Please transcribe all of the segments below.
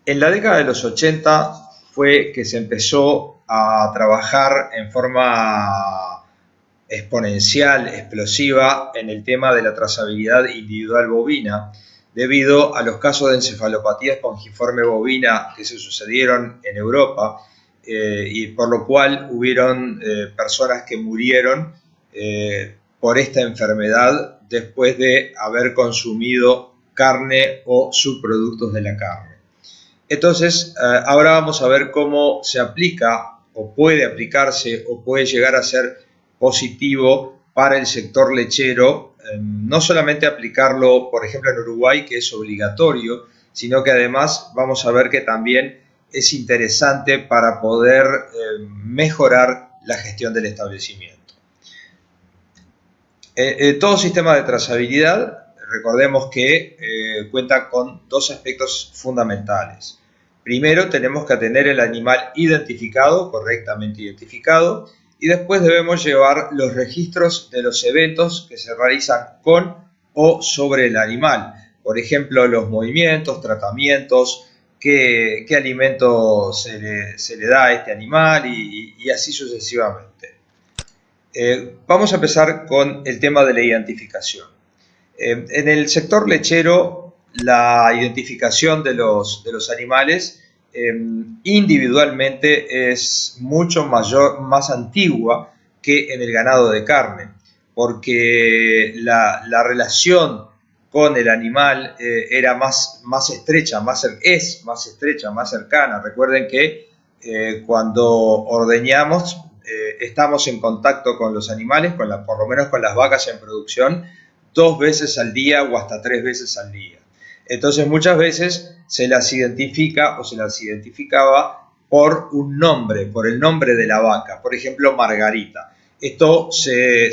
En la década de los 80 fue que se empezó a trabajar en forma exponencial, explosiva, en el tema de la trazabilidad individual bovina, debido a los casos de encefalopatía espongiforme bovina que se sucedieron en Europa, y por lo cual hubieron personas que murieron por esta enfermedad después de haber consumido carne o subproductos de la carne. Entonces, ahora vamos a ver cómo se aplica o puede aplicarse o puede llegar a ser positivo para el sector lechero, no solamente aplicarlo, por ejemplo, en Uruguay, que es obligatorio, sino que además vamos a ver que también es interesante para poder mejorar la gestión del establecimiento. Todo sistema de trazabilidad, recordemos que cuenta con dos aspectos fundamentales. Primero, tenemos que tener el animal identificado, correctamente identificado, y después debemos llevar los registros de los eventos que se realizan con o sobre el animal. Por ejemplo, los movimientos, tratamientos, qué alimento se le da a este animal y así sucesivamente. Vamos a empezar con el tema de la identificación. En el sector lechero, la identificación de los animales individualmente es mucho más antigua que en el ganado de carne, porque la relación con el animal era más estrecha, es más estrecha, más cercana. Recuerden que cuando ordeñamos estamos en contacto con los animales, por lo menos con las vacas en producción, 2 veces al día o hasta 3 veces al día. Entonces muchas veces se las identifica o se las identificaba por un nombre, por el nombre de la vaca, por ejemplo Margarita. Esto se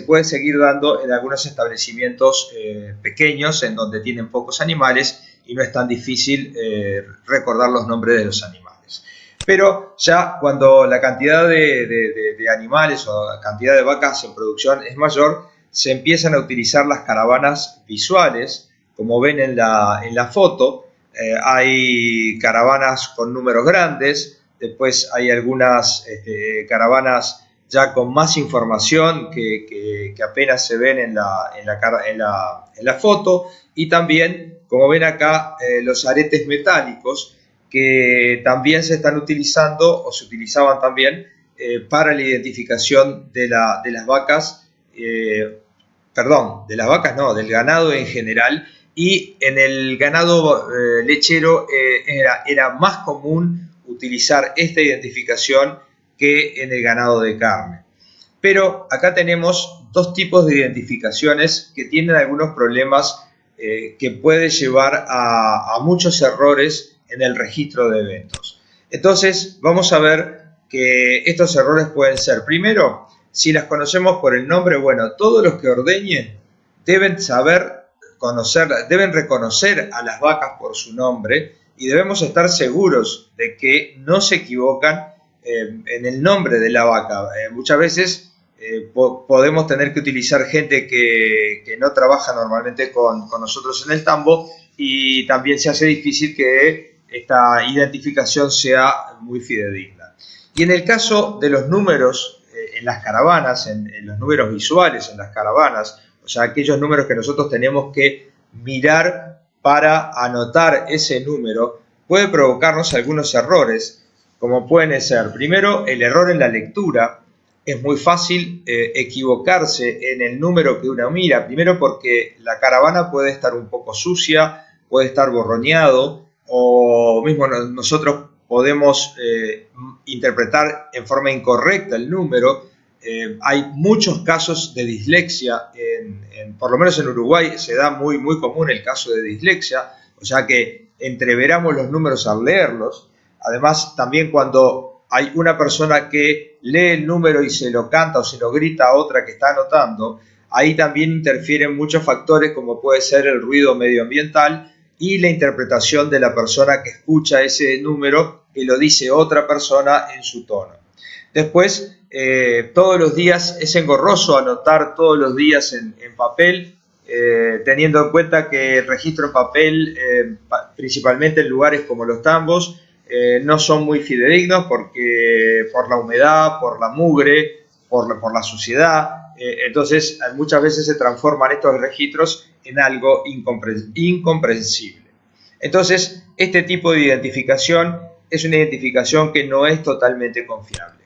puede seguir dando en algunos establecimientos pequeños en donde tienen pocos animales y no es tan difícil recordar los nombres de los animales. Pero ya cuando la cantidad de animales o la cantidad de vacas en producción es mayor, se empiezan a utilizar las caravanas visuales. Como ven en la foto, hay caravanas con números grandes, después hay algunas caravanas ya con más información que apenas se ven en la foto, y también, como ven acá, los aretes metálicos que también se están utilizando o se utilizaban también para la identificación de las vacas, del ganado en general. Y en el ganado lechero era más común utilizar esta identificación que en el ganado de carne. Pero acá tenemos dos tipos de identificaciones que tienen algunos problemas que pueden llevar a muchos errores en el registro de eventos. Entonces vamos a ver que estos errores pueden ser, primero, si las conocemos por el nombre, bueno, todos los que ordeñen deben deben reconocer a las vacas por su nombre y debemos estar seguros de que no se equivocan en el nombre de la vaca. Muchas veces podemos tener que utilizar gente que no trabaja normalmente con nosotros en el tambo, y también se hace difícil que esta identificación sea muy fidedigna. Y en el caso de los números en las caravanas, en los números visuales en las caravanas, o sea, aquellos números que nosotros tenemos que mirar para anotar ese número, puede provocarnos algunos errores, como pueden ser, primero, el error en la lectura. Es muy fácil equivocarse en el número que uno mira, primero porque la caravana puede estar un poco sucia, puede estar borroneado, o mismo nosotros podemos interpretar en forma incorrecta el número. Hay muchos casos de dislexia, por lo menos en Uruguay se da muy común el caso de dislexia, o sea que entreveramos los números al leerlos. Además, también cuando hay una persona que lee el número y se lo canta o se lo grita a otra que está anotando, ahí también interfieren muchos factores, como puede ser el ruido medioambiental y la interpretación de la persona que escucha ese número, que lo dice otra persona en su tono. Después, todos los días es engorroso anotar todos los días en papel teniendo en cuenta que el registro en papel, principalmente en lugares como los tambos, no son muy fidedignos porque por la humedad, por la mugre, por la suciedad, entonces muchas veces se transforman estos registros en algo incomprensible. Entonces, este tipo de identificación es una identificación que no es totalmente confiable.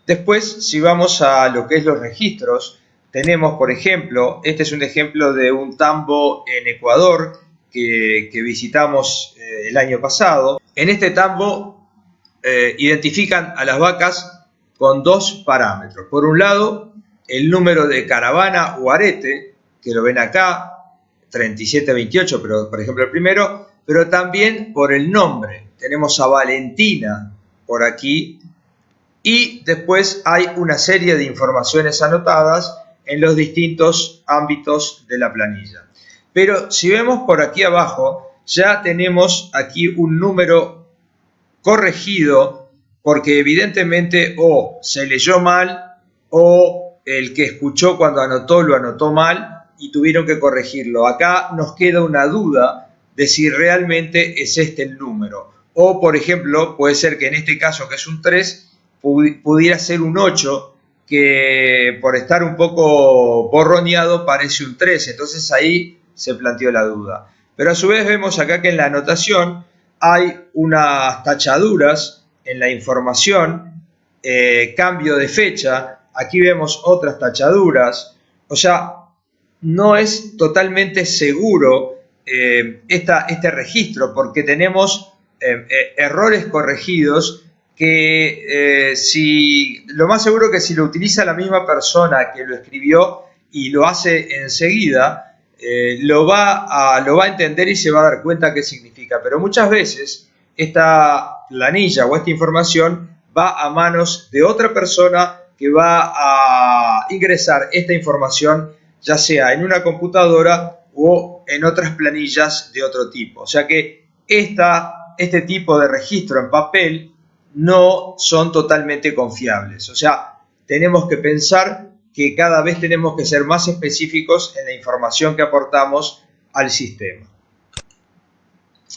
Después, si vamos a lo que es los registros, tenemos, por ejemplo, este es un ejemplo de un tambo en Ecuador que visitamos el año pasado. En este tambo identifican a las vacas con dos parámetros. Por un lado, el número de caravana o arete, que lo ven acá, 3728, pero por ejemplo el primero, pero también por el nombre. Tenemos a Valentina por aquí y después hay una serie de informaciones anotadas en los distintos ámbitos de la planilla. Pero si vemos por aquí abajo, ya tenemos aquí un número corregido porque evidentemente o se leyó mal o el que escuchó cuando anotó lo anotó mal y tuvieron que corregirlo. Acá nos queda una duda de si realmente es este el número. O, por ejemplo, puede ser que en este caso, que es un 3, pudiera ser un 8, que por estar un poco borroneado parece un 3. Entonces ahí se planteó la duda. Pero a su vez vemos acá que en la anotación hay unas tachaduras en la información, cambio de fecha, aquí vemos otras tachaduras, o sea, no es totalmente seguro este registro porque tenemos errores corregidos que lo más seguro que si lo utiliza la misma persona que lo escribió y lo hace enseguida, lo va a entender y se va a dar cuenta qué significa. Pero muchas veces esta planilla o esta información va a manos de otra persona que va a ingresar esta información ya sea en una computadora o en otras planillas de otro tipo. O sea que este tipo de registro en papel no son totalmente confiables. O sea, tenemos que pensar que cada vez tenemos que ser más específicos en la información que aportamos al sistema.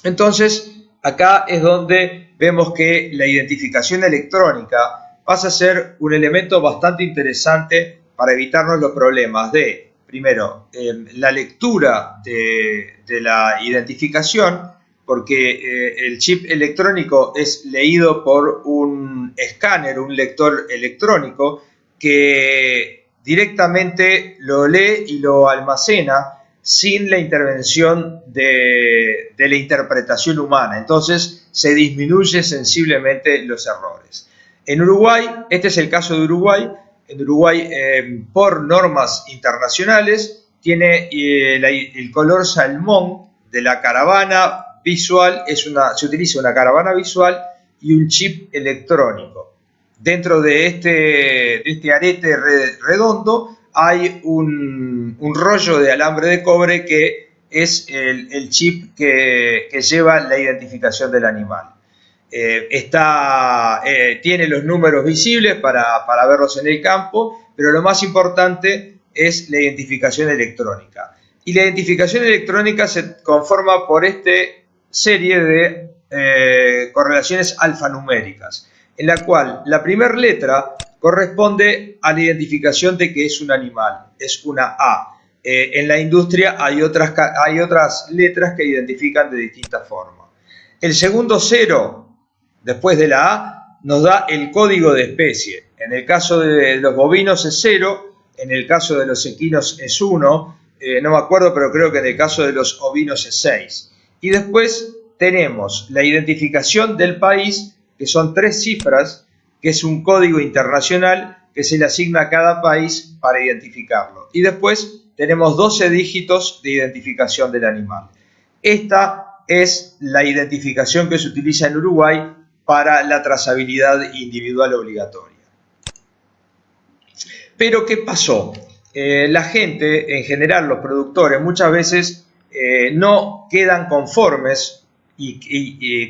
Entonces, acá es donde vemos que la identificación electrónica pasa a ser un elemento bastante interesante para evitarnos los problemas de, primero, la lectura de la identificación, porque el chip electrónico es leído por un escáner, un lector electrónico, que directamente lo lee y lo almacena sin la intervención de la interpretación humana. Entonces se disminuye sensiblemente los errores. En Uruguay, este es el caso de Uruguay, en Uruguay por normas internacionales tiene el color salmón de la caravana visual, se utiliza una caravana visual y un chip electrónico. Dentro de este arete redondo hay un rollo de alambre de cobre que es el chip que lleva la identificación del animal. Tiene los números visibles para verlos en el campo, pero lo más importante es la identificación electrónica. Y la identificación electrónica se conforma por esta serie de correlaciones alfanuméricas, en la cual la primera letra corresponde a la identificación de que es un animal, es una A. En la industria hay otras letras que identifican de distintas formas. El segundo 0, después de la A, nos da el código de especie. En el caso de los bovinos es 0, en el caso de los equinos es 1, no me acuerdo, pero creo que en el caso de los ovinos es 6. Y después tenemos la identificación del país, que son 3 cifras, que es un código internacional que se le asigna a cada país para identificarlo. Y después tenemos 12 dígitos de identificación del animal. Esta es la identificación que se utiliza en Uruguay para la trazabilidad individual obligatoria. Pero, ¿qué pasó? La gente, en general los productores, muchas veces no quedan conformes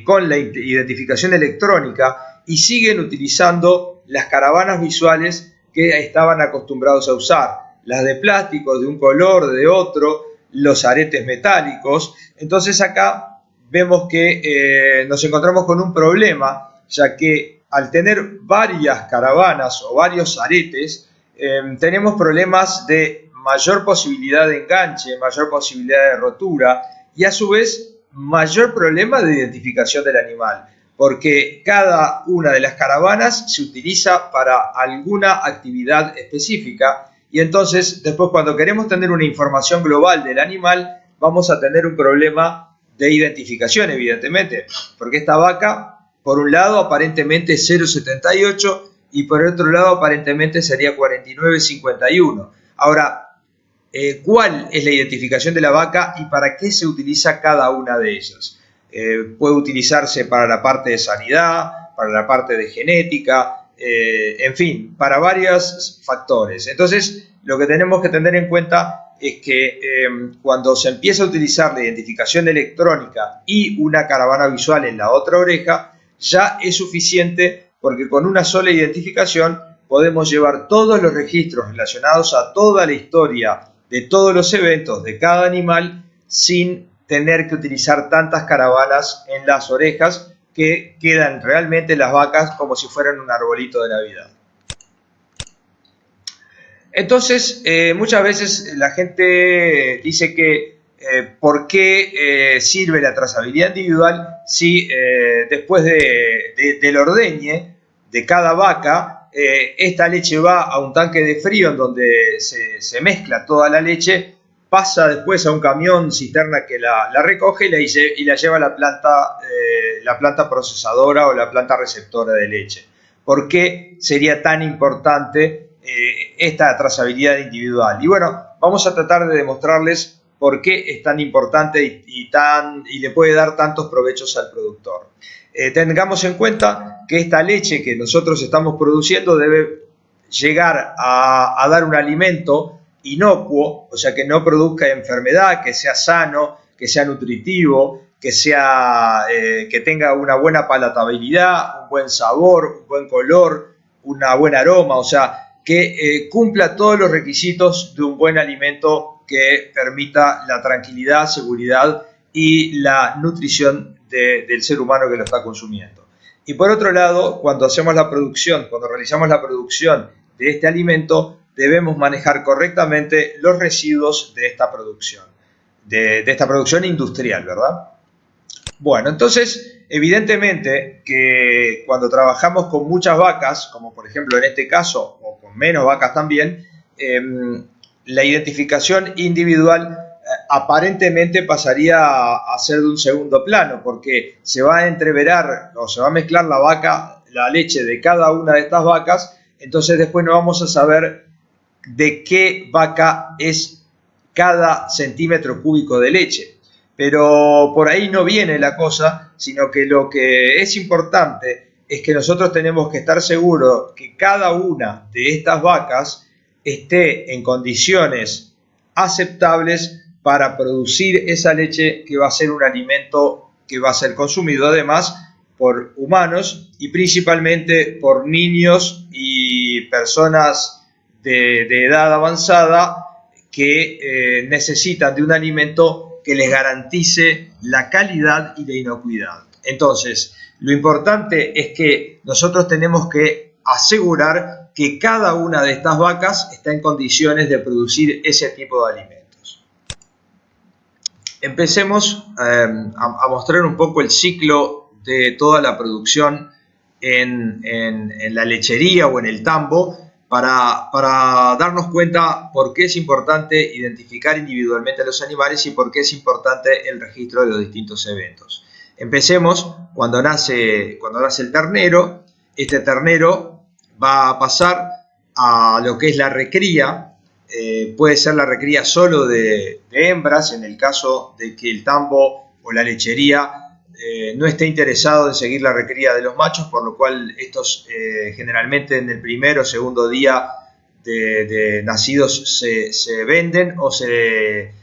con la identificación electrónica y siguen utilizando las caravanas visuales que estaban acostumbrados a usar, las de plástico, de un color, de otro, los aretes metálicos. Entonces acá vemos que nos encontramos con un problema, ya que al tener varias caravanas o varios aretes, tenemos problemas de mayor posibilidad de enganche, mayor posibilidad de rotura y a su vez mayor problema de identificación del animal, porque cada una de las caravanas se utiliza para alguna actividad específica y entonces después cuando queremos tener una información global del animal vamos a tener un problema de identificación, evidentemente, porque esta vaca por un lado aparentemente 0,78 y por otro lado aparentemente sería 49,51. Ahora, ¿cuál es la identificación de la vaca y para qué se utiliza cada una de ellas? Puede utilizarse para la parte de sanidad, para la parte de genética, en fin, para varios factores. Entonces, lo que tenemos que tener en cuenta es que cuando se empieza a utilizar la identificación electrónica y una caravana visual en la otra oreja, ya es suficiente porque con una sola identificación podemos llevar todos los registros relacionados a toda la historia de todos los eventos de cada animal sin tener que utilizar tantas caravanas en las orejas que quedan realmente las vacas como si fueran un arbolito de Navidad. Entonces, muchas veces la gente dice que ¿por qué sirve la trazabilidad individual si después del ordeñe de cada vaca esta leche va a un tanque de frío en donde se mezcla toda la leche, pasa después a un camión cisterna que la recoge y la lleva a la planta procesadora o la planta receptora de leche? ¿Por qué sería tan importante esta trazabilidad individual? Y bueno, vamos a tratar de demostrarles por qué es tan importante y le puede dar tantos provechos al productor. Tengamos en cuenta que esta leche que nosotros estamos produciendo debe llegar a dar un alimento inocuo, o sea que no produzca enfermedad, que sea sano, que sea nutritivo, que tenga una buena palatabilidad, un buen sabor, un buen color, una buena aroma, o sea, que cumpla todos los requisitos de un buen alimento que permita la tranquilidad, seguridad y la nutrición del ser humano que lo está consumiendo. Y por otro lado, cuando realizamos la producción de este alimento, debemos manejar correctamente los residuos de esta producción, de esta producción industrial, ¿verdad? Bueno, entonces, evidentemente que cuando trabajamos con muchas vacas, como por ejemplo en este caso, o con menos vacas también, la identificación individual aparentemente pasaría a ser de un segundo plano, porque se va a entreverar o se va a mezclar la leche de cada una de estas vacas, entonces después no vamos a saber de qué vaca es cada centímetro cúbico de leche. Pero por ahí no viene la cosa, sino que lo que es importante es que nosotros tenemos que estar seguros que cada una de estas vacas esté en condiciones aceptables para producir esa leche que va a ser un alimento que va a ser consumido además por humanos y principalmente por niños y personas de edad avanzada que necesitan de un alimento que les garantice la calidad y la inocuidad. Entonces, lo importante es que nosotros tenemos que asegurar que cada una de estas vacas está en condiciones de producir ese tipo de alimentos. Empecemos a mostrar un poco el ciclo de toda la producción en la lechería o en el tambo para darnos cuenta por qué es importante identificar individualmente a los animales y por qué es importante el registro de los distintos eventos. Empecemos cuando nace el ternero. Este ternero va a pasar a lo que es la recría. Puede ser la recría solo de hembras en el caso de que el tambo o la lechería no esté interesado en seguir la recría de los machos, por lo cual estos generalmente en el primer o segundo día de nacidos se venden o se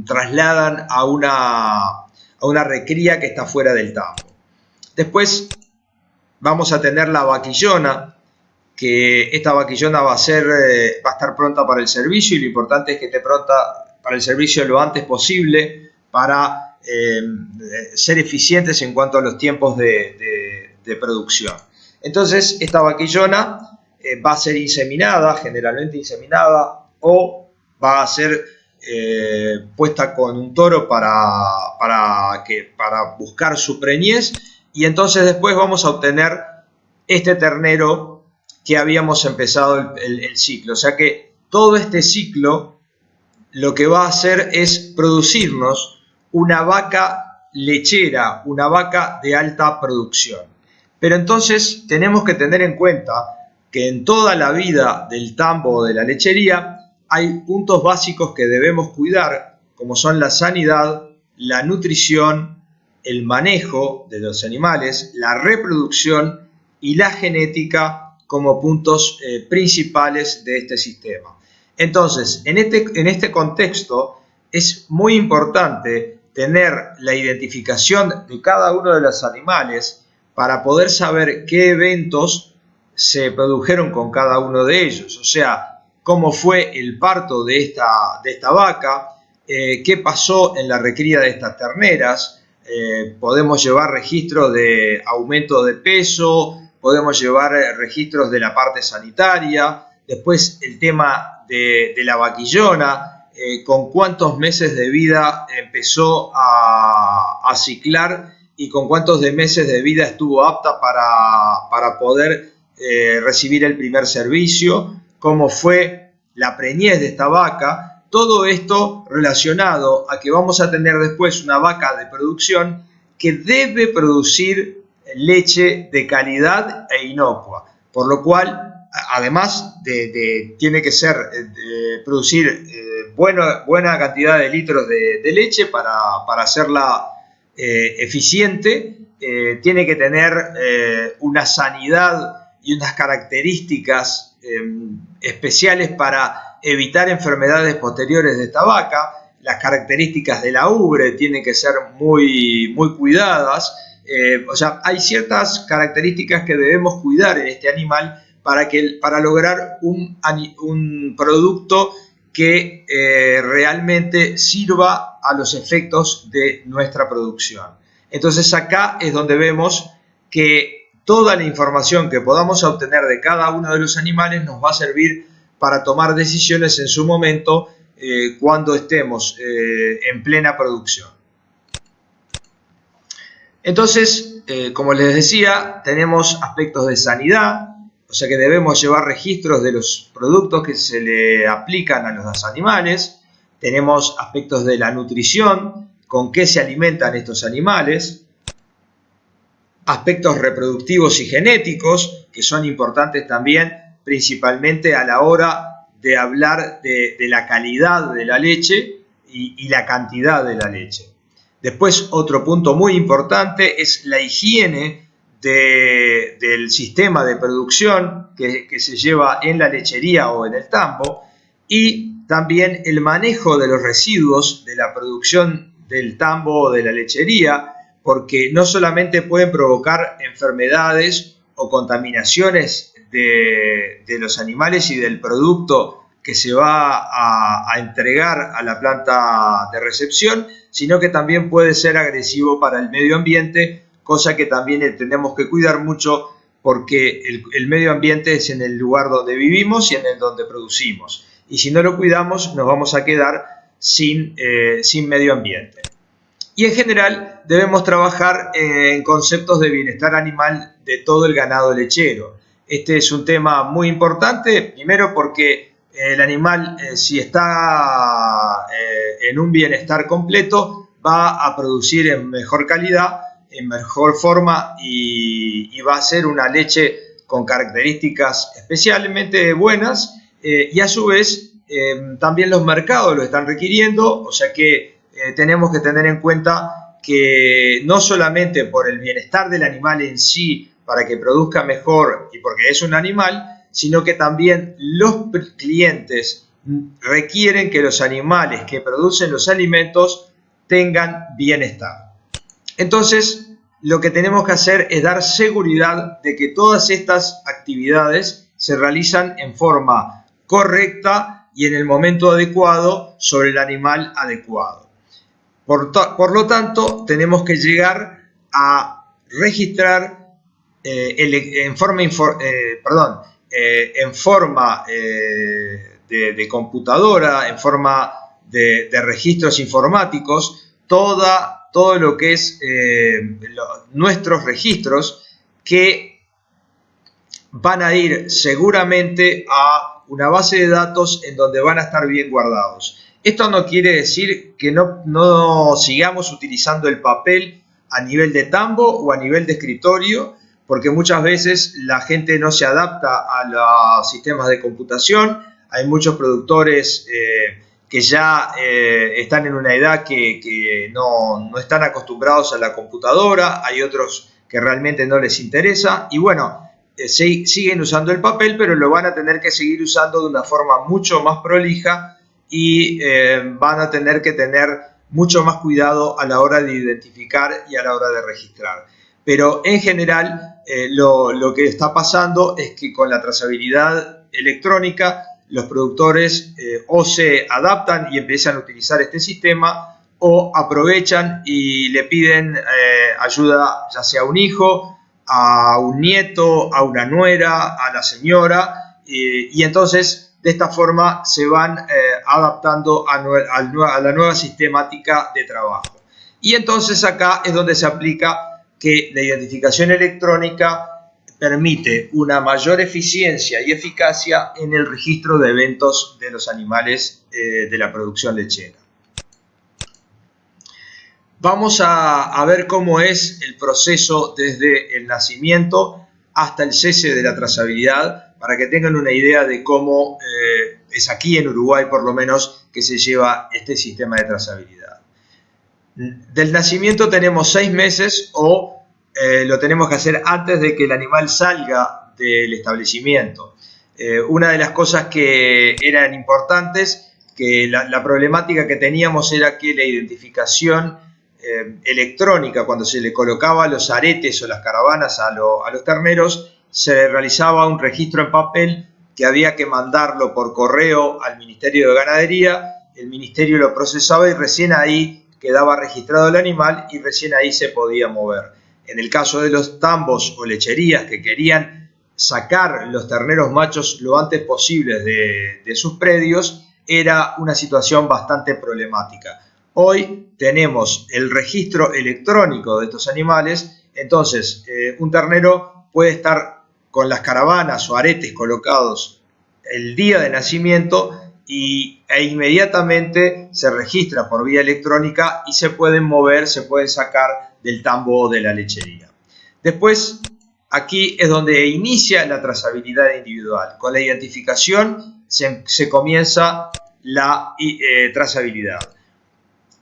trasladan a una recría que está fuera del tambo. Después vamos a tener la vaquillona, que esta vaquillona va a estar pronta para el servicio y lo importante es que esté pronta el servicio lo antes posible, para ser eficientes en cuanto a los tiempos de producción. Entonces, esta vaquillona va a ser inseminada, generalmente inseminada, o va a ser puesta con un toro para buscar su preñez, y entonces después vamos a obtener este ternero que habíamos empezado el ciclo. O sea que todo este ciclo lo que va a hacer es producirnos una vaca lechera, una vaca de alta producción. Pero entonces tenemos que tener en cuenta que en toda la vida del tambo o de la lechería hay puntos básicos que debemos cuidar, como son la sanidad, la nutrición, el manejo de los animales, la reproducción y la genética como puntos principales de este sistema. Entonces, en este contexto es muy importante tener la identificación de cada uno de los animales para poder saber qué eventos se produjeron con cada uno de ellos. O sea, cómo fue el parto de esta vaca, qué pasó en la recría de estas terneras. Podemos llevar registros de aumento de peso, podemos llevar registros de la parte sanitaria, después el tema de la vaquillona, con cuántos meses de vida empezó a ciclar y con cuántos de meses de vida estuvo apta para poder recibir el primer servicio, cómo fue la preñez de esta vaca. Todo esto relacionado a que vamos a tener después una vaca de producción que debe producir leche de calidad e inocua, por lo cual, además tiene que producir buena cantidad de litros de leche para hacerla eficiente. Tiene que tener una sanidad y unas características especiales para evitar enfermedades posteriores de esta vaca. Las características de la ubre tienen que ser muy cuidadas. O sea, hay ciertas características que debemos cuidar en este animal para lograr un producto que realmente sirva a los efectos de nuestra producción. Entonces acá es donde vemos que toda la información que podamos obtener de cada uno de los animales nos va a servir para tomar decisiones en su momento cuando estemos en plena producción. Entonces, como les decía, tenemos aspectos de sanidad, o sea que debemos llevar registros de los productos que se le aplican a los animales. Tenemos aspectos de la nutrición, con qué se alimentan estos animales. Aspectos reproductivos y genéticos, que son importantes también, principalmente a la hora de hablar de la calidad de la leche y la cantidad de la leche. Después, otro punto muy importante es la higiene del sistema de producción que se lleva en la lechería o en el tambo, y también el manejo de los residuos de la producción del tambo o de la lechería, porque no solamente pueden provocar enfermedades o contaminaciones de los animales y del producto que se va a entregar a la planta de recepción, sino que también puede ser agresivo para el medio ambiente, cosa que también tenemos que cuidar mucho, porque el medio ambiente es en el lugar donde vivimos y en el donde producimos. Y si no lo cuidamos, nos vamos a quedar sin medio ambiente. Y en general debemos trabajar en conceptos de bienestar animal de todo el ganado lechero. Este es un tema muy importante, primero porque el animal, si está en un bienestar completo, va a producir en mejor calidad, en mejor forma y va a ser una leche con características especialmente buenas, y a su vez también los mercados lo están requiriendo, o sea que tenemos que tener en cuenta que no solamente por el bienestar del animal en sí, para que produzca mejor y porque es un animal, sino que también los clientes requieren que los animales que producen los alimentos tengan bienestar. Entonces, lo que tenemos que hacer es dar seguridad de que todas estas actividades se realizan en forma correcta y en el momento adecuado sobre el animal adecuado. Por lo tanto, tenemos que llegar a registrar en forma de computadora, en forma de registros informáticos, todo lo que es nuestros registros, que van a ir seguramente a una base de datos en donde van a estar bien guardados. Esto no quiere decir que no sigamos utilizando el papel a nivel de tambo o a nivel de escritorio, porque muchas veces la gente no se adapta a los sistemas de computación. Hay muchos productores que ya están en una edad que no están acostumbrados a la computadora, hay otros que realmente no les interesa, y bueno, siguen usando el papel, pero lo van a tener que seguir usando de una forma mucho más prolija y van a tener que tener mucho más cuidado a la hora de identificar y a la hora de registrar. Pero en general lo que está pasando es que con la trazabilidad electrónica los productores o se adaptan y empiezan a utilizar este sistema, o aprovechan y le piden ayuda, ya sea a un hijo, a un nieto, a una nuera, a la señora, y entonces de esta forma se van adaptando a la nueva sistemática de trabajo. Y entonces acá es donde se aplica que la identificación electrónica permite una mayor eficiencia y eficacia en el registro de eventos de los animales de la producción lechera. Vamos a ver cómo es el proceso desde el nacimiento hasta el cese de la trazabilidad, para que tengan una idea de cómo es aquí en Uruguay, por lo menos, que se lleva este sistema de trazabilidad. Del nacimiento tenemos 6 meses o lo tenemos que hacer antes de que el animal salga del establecimiento. Una de las cosas que eran importantes, que la problemática que teníamos era que la identificación electrónica, cuando se le colocaba los aretes o las caravanas a los terneros, se realizaba un registro en papel que había que mandarlo por correo al Ministerio de Ganadería, el Ministerio lo procesaba y recién ahí quedaba registrado el animal y recién ahí se podía mover. En el caso de los tambos o lecherías que querían sacar los terneros machos lo antes posible de sus predios, era una situación bastante problemática. Hoy tenemos el registro electrónico de estos animales, entonces un ternero puede estar con las caravanas o aretes colocados el día de nacimiento e inmediatamente se registra por vía electrónica y se pueden mover, se pueden sacar del tambo o de la lechería. Después, aquí es donde inicia la trazabilidad individual. Con la identificación se comienza la trazabilidad.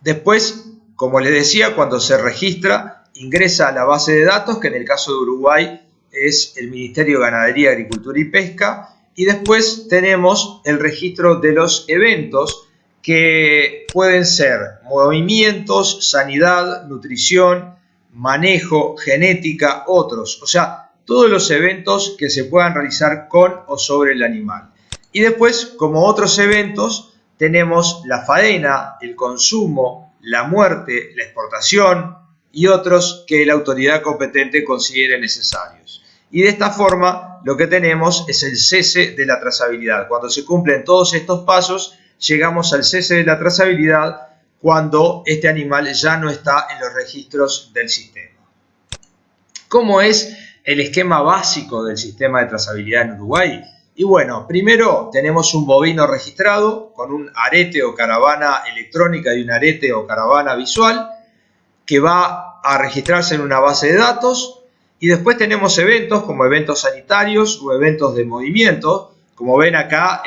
Después, como les decía, cuando se registra, ingresa a la base de datos, que en el caso de Uruguay es el Ministerio de Ganadería, Agricultura y Pesca, y después tenemos el registro de los eventos, que pueden ser movimientos, sanidad, nutrición, manejo, genética, otros. O sea, todos los eventos que se puedan realizar con o sobre el animal. Y después, como otros eventos, tenemos la faena, el consumo, la muerte, la exportación y otros que la autoridad competente considere necesarios. Y de esta forma lo que tenemos es el cese de la trazabilidad. Cuando se cumplen todos estos pasos, llegamos al cese de la trazabilidad cuando este animal ya no está en los registros del sistema. ¿Cómo es el esquema básico del sistema de trazabilidad en Uruguay? Y bueno, primero tenemos un bovino registrado con un arete o caravana electrónica y un arete o caravana visual que va a registrarse en una base de datos. Y después tenemos eventos como eventos sanitarios o eventos de movimiento. Como ven acá,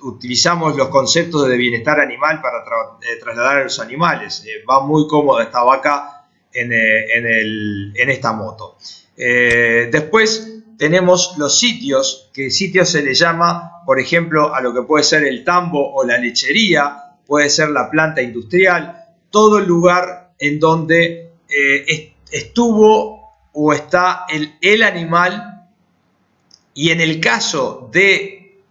utilizamos los conceptos de bienestar animal para trasladar a los animales. Va muy cómoda esta vaca en esta moto. Después tenemos los sitios, que sitios se le llama, por ejemplo, a lo que puede ser el tambo o la lechería, puede ser la planta industrial, todo el lugar en donde estuvo o está el animal. Y en el caso de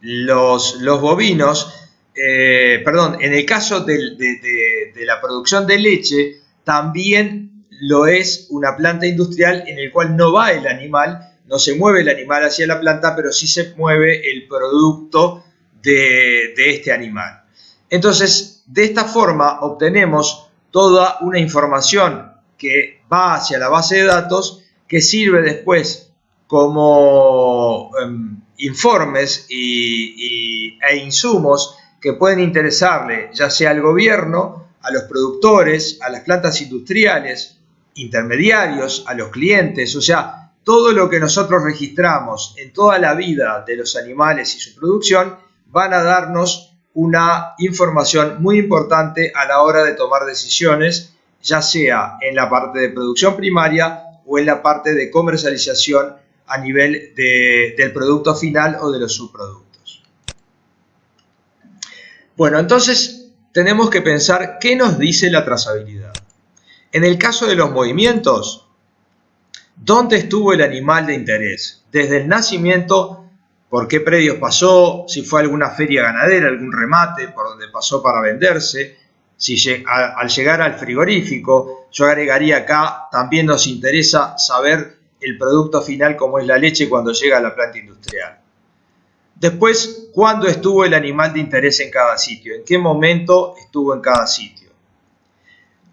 los bovinos, en el caso de la producción de leche, también lo es una planta industrial en el cual no va el animal, no se mueve el animal hacia la planta, pero sí se mueve el producto de este animal. Entonces, de esta forma obtenemos toda una información que va hacia la base de datos, que sirve después como informes e insumos que pueden interesarle ya sea al gobierno, a los productores, a las plantas industriales, intermediarios, a los clientes. O sea, todo lo que nosotros registramos en toda la vida de los animales y su producción van a darnos una información muy importante a la hora de tomar decisiones, ya sea en la parte de producción primaria o en la parte de comercialización a nivel del producto final o de los subproductos. Bueno, entonces tenemos que pensar qué nos dice la trazabilidad. En el caso de los movimientos, ¿dónde estuvo el animal de interés? Desde el nacimiento, por qué predios pasó, si fue alguna feria ganadera, algún remate por donde pasó para venderse, si al llegar al frigorífico. Yo agregaría acá, también nos interesa saber el producto final como es la leche cuando llega a la planta industrial. Después, ¿cuándo estuvo el animal de interés en cada sitio? ¿En qué momento estuvo en cada sitio?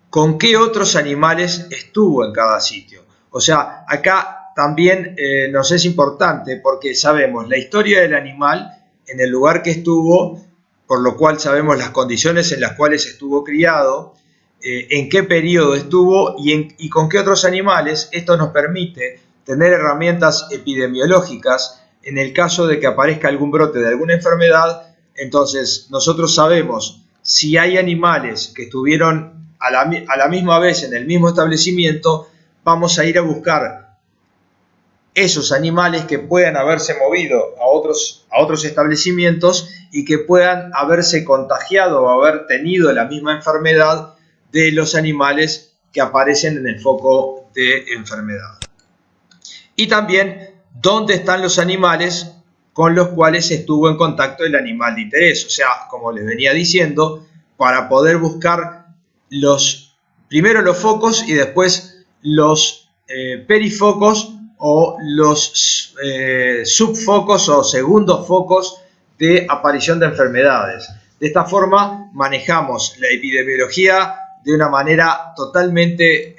¿Con qué otros animales estuvo en cada sitio? O sea, acá también nos es importante porque sabemos la historia del animal en el lugar que estuvo, por lo cual sabemos las condiciones en las cuales estuvo criado, en qué periodo estuvo y con qué otros animales. Esto nos permite tener herramientas epidemiológicas en el caso de que aparezca algún brote de alguna enfermedad. Entonces nosotros sabemos si hay animales que estuvieron a la misma vez en el mismo establecimiento. Vamos a ir a buscar esos animales que puedan haberse movido a otros establecimientos y que puedan haberse contagiado o haber tenido la misma enfermedad de los animales que aparecen en el foco de enfermedad. Y también dónde están los animales con los cuales estuvo en contacto el animal de interés. O sea, como les venía diciendo, para poder buscar primero los focos y después los perifocos o los subfocos o segundos focos de aparición de enfermedades. De esta forma manejamos la epidemiología de una manera totalmente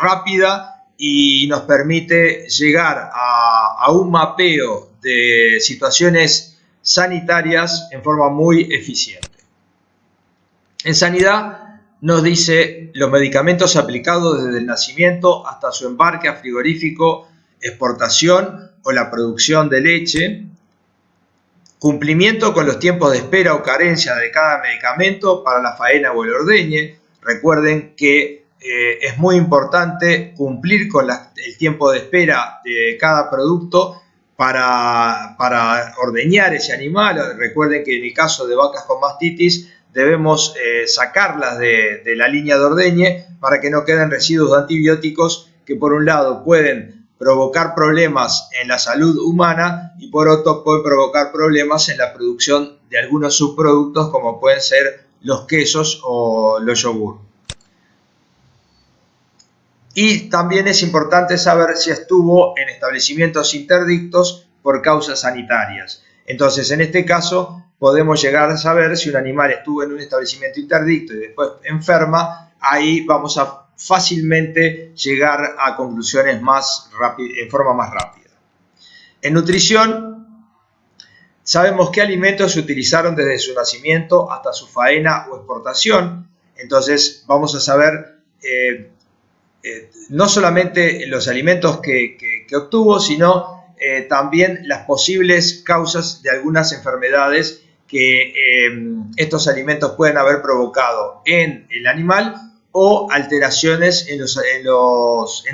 rápida y nos permite llegar a un mapeo de situaciones sanitarias en forma muy eficiente. En sanidad nos dice los medicamentos aplicados desde el nacimiento hasta su embarque a frigorífico, exportación o la producción de leche, cumplimiento con los tiempos de espera o carencia de cada medicamento para la faena o el ordeñe. Recuerden que es muy importante cumplir con el tiempo de espera de cada producto para ordeñar ese animal. Recuerden que en el caso de vacas con mastitis debemos sacarlas de la línea de ordeñe para que no queden residuos de antibióticos que por un lado pueden provocar problemas en la salud humana y por otro pueden provocar problemas en la producción de algunos subproductos como pueden ser los quesos o los yogur. Y también es importante saber si estuvo en establecimientos interdictos por causas sanitarias. Entonces, en este caso, podemos llegar a saber si un animal estuvo en un establecimiento interdicto y después enferma. Ahí vamos a fácilmente llegar a conclusiones en forma más rápida. En nutrición, sabemos qué alimentos se utilizaron desde su nacimiento hasta su faena o exportación. Entonces, vamos a saber no solamente los alimentos que obtuvo, sino también las posibles causas de algunas enfermedades que estos alimentos pueden haber provocado en el animal o alteraciones en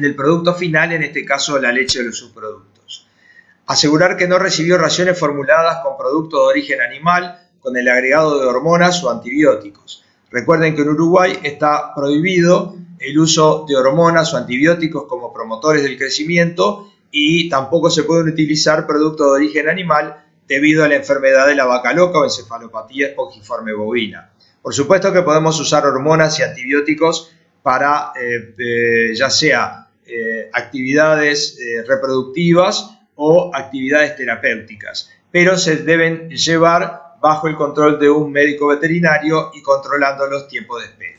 el producto final, en este caso la leche de los subproductos. Asegurar que no recibió raciones formuladas con productos de origen animal con el agregado de hormonas o antibióticos. Recuerden que en Uruguay está prohibido el uso de hormonas o antibióticos como promotores del crecimiento y tampoco se pueden utilizar productos de origen animal debido a la enfermedad de la vaca loca o encefalopatía espongiforme bovina. Por supuesto que podemos usar hormonas y antibióticos para ya sea actividades reproductivas o actividades terapéuticas, pero se deben llevar bajo el control de un médico veterinario y controlando los tiempos de espera.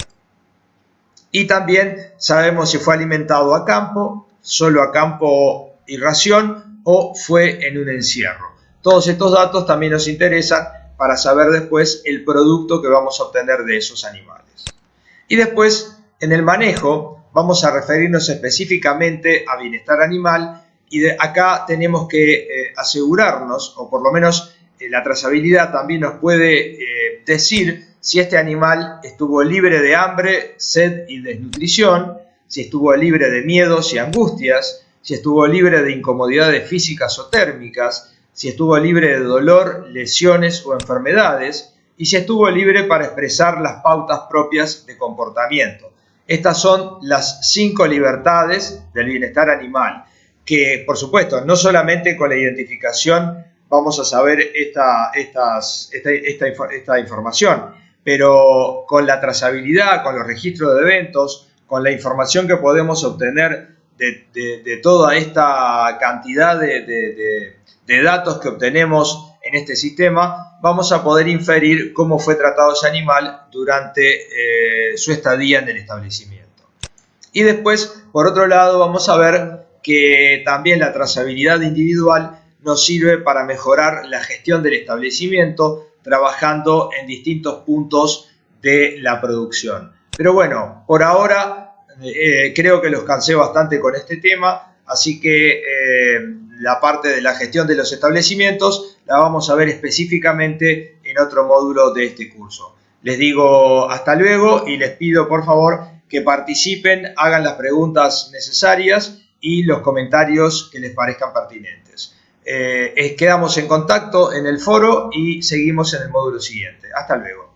Y también sabemos si fue alimentado a campo, solo a campo y ración, o fue en un encierro. Todos estos datos también nos interesan para saber después el producto que vamos a obtener de esos animales. Y después, en el manejo, vamos a referirnos específicamente a bienestar animal, y de acá tenemos que asegurarnos, o por lo menos la trazabilidad también nos puede decir si este animal estuvo libre de hambre, sed y desnutrición, si estuvo libre de miedos y angustias, si estuvo libre de incomodidades físicas o térmicas, si estuvo libre de dolor, lesiones o enfermedades, y si estuvo libre para expresar las pautas propias de comportamiento. Estas son las 5 libertades del bienestar animal, que por supuesto no solamente con la identificación vamos a saber esta información, pero con la trazabilidad, con los registros de eventos, con la información que podemos obtener de toda esta cantidad de datos que obtenemos en este sistema, vamos a poder inferir cómo fue tratado ese animal durante su estadía en el establecimiento. Y después, por otro lado, vamos a ver que también la trazabilidad individual nos sirve para mejorar la gestión del establecimiento, trabajando en distintos puntos de la producción. Pero bueno, por ahora creo que los cansé bastante con este tema, así que la parte de la gestión de los establecimientos la vamos a ver específicamente en otro módulo de este curso. Les digo hasta luego y les pido por favor que participen, hagan las preguntas necesarias y los comentarios que les parezcan pertinentes. Quedamos en contacto en el foro y seguimos en el módulo siguiente. Hasta luego.